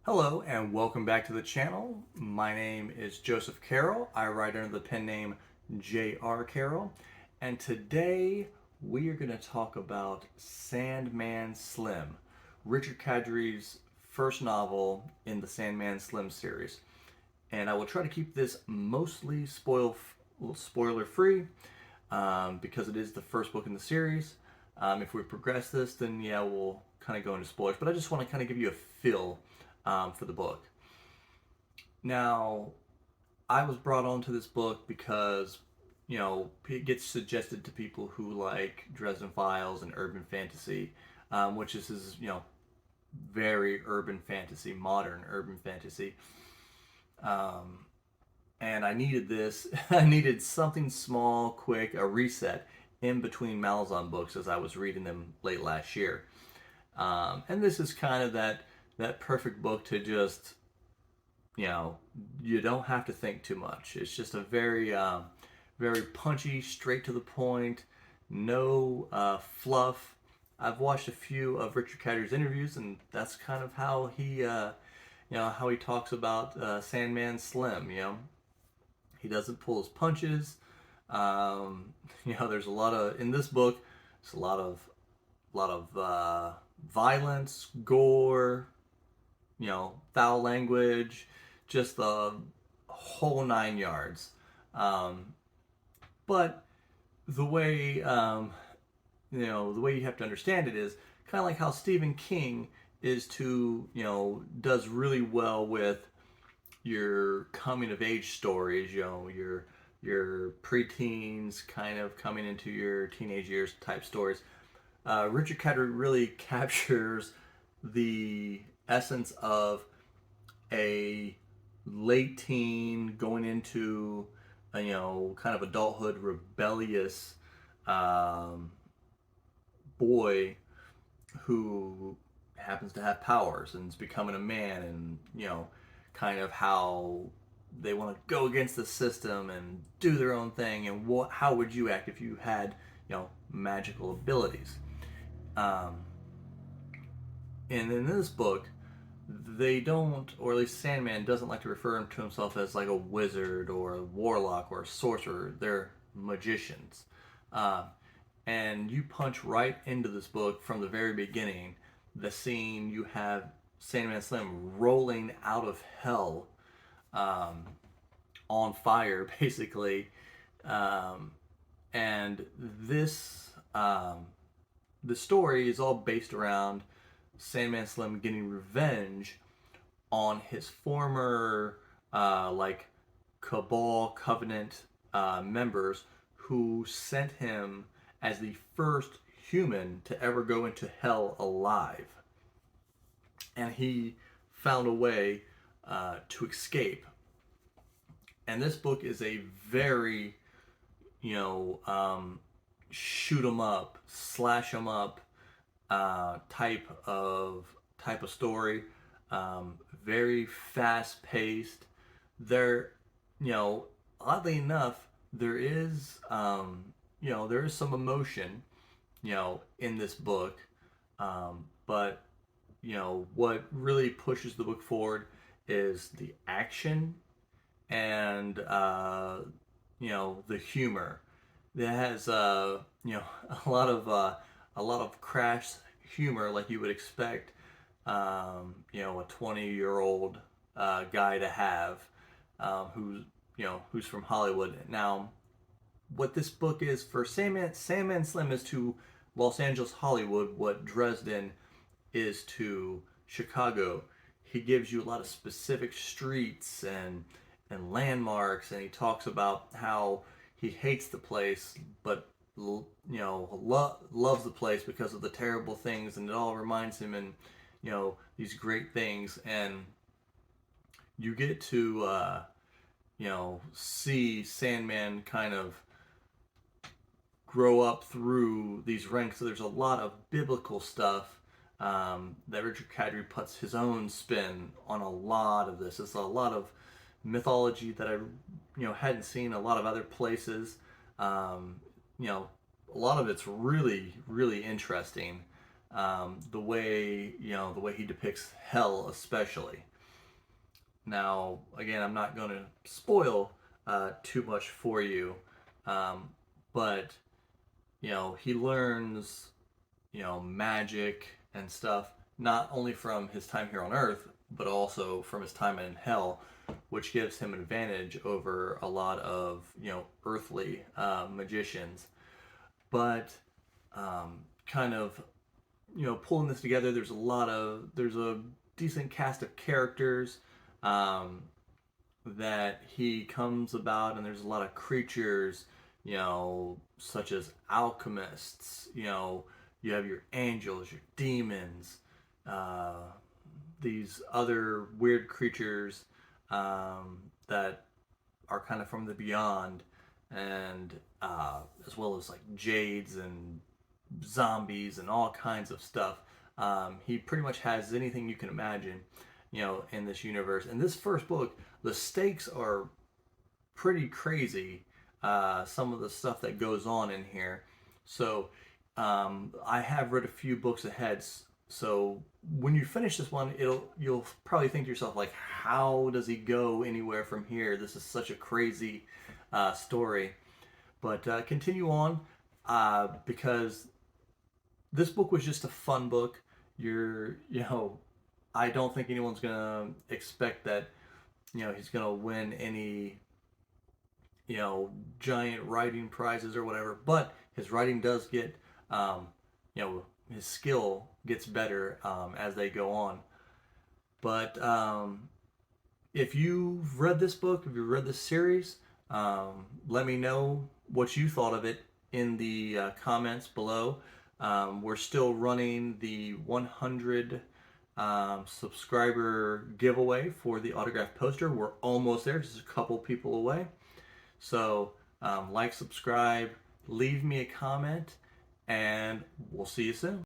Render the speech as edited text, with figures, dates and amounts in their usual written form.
Hello and welcome back to the channel. My name is Joseph Carroll. I write under the pen name J.R. Carroll. And today we are going to talk about Sandman Slim, Richard Kadrey's first novel in the Sandman Slim series. And I will try to keep this mostly spoiler free because it is the first book in the series. If we progress this, then yeah, we'll kind of go into spoilers. But I just want to kind of give you a feel for the book. Now, I was brought onto this book because, it gets suggested to people who like Dresden Files and urban fantasy, which is, very urban fantasy, modern urban fantasy. Um, and I needed this. I needed something small, quick, a reset in between Malazan books as I was reading them late last year. And this is kind of that perfect book to just, you don't have to think too much. It's just a very punchy, straight to the point, no fluff. I've watched a few of Richard Kadrey's interviews, and that's kind of how how he talks about Sandman Slim. He doesn't pull his punches. There's a lot of in this book. It's a lot of violence, gore, foul language, just the whole nine yards. But the way, the way you have to understand it is kind of like how Stephen King does really well with your coming of age stories, your preteens kind of coming into your teenage years type stories. Richard Kadrey really captures the essence of a late teen going into kind of adulthood rebellious um, boy who happens to have powers and is becoming a man, and kind of how they want to go against the system and do their own thing, and how would you act if you had magical abilities. um, and in this book, they don't, or at least Sandman doesn't like to refer to himself as like a wizard or a warlock or a sorcerer. They're magicians. Uh, and you punch right into this book from the very beginning. The scene you have Sandman Slim rolling out of hell, um, on fire, basically. Um, and the story is all based around Sandman Slim getting revenge on his former Cabal Covenant members who sent him as the first human to ever go into hell alive, and he found a way to escape. And this book is a very you know um, shoot 'em up, slash 'em up type of story. Very fast paced. There, oddly enough, there is some emotion, in this book. But what really pushes the book forward is the action and the humor. It has a lot of crass humor like you would expect a 20-year-old guy to have, who's from Hollywood. Now, what this book is for Sandman Slim is to Los Angeles, Hollywood, what Dresden is to Chicago. He gives you a lot of specific streets and landmarks, and he talks about how he hates the place, but loves the place because of the terrible things, and it all reminds him and these great things. And you get to see Sandman kind of grow up through these ranks. So there's a lot of biblical stuff that Richard Kadrey puts his own spin on a lot of this. It's a lot of mythology that I hadn't seen a lot of other places. A lot of it's really really interesting. The way he depicts hell, especially. Now, again, I'm not going to spoil too much for you, um, but he learns magic and stuff not only from his time here on Earth, but also from his time in Hell, which gives him an advantage over a lot of earthly magicians. But kind of pulling this together, there's a decent cast of characters um, that he comes about, and there's a lot of creatures, such as alchemists. You have your angels, your demons, uh, these other weird creatures that are kind of from the beyond, and as well as like jades and zombies and all kinds of stuff. He pretty much has anything you can imagine, in this universe. In this first book, the stakes are pretty crazy. Some of the stuff that goes on in here. So I have read a few books ahead. So when you finish this one, you'll probably think to yourself like, how does he go anywhere from here? This is such a crazy story. But continue on because this book was just a fun book. I don't think anyone's gonna expect that he's gonna win any giant writing prizes or whatever. But his writing does get his skill gets better as they go on. But if you've read this book, if you've read this series, let me know what you thought of it in the comments below. We're still running the 100 subscriber giveaway for the autographed poster. We're almost there, just a couple people away. So like, subscribe, leave me a comment, and we'll see you soon.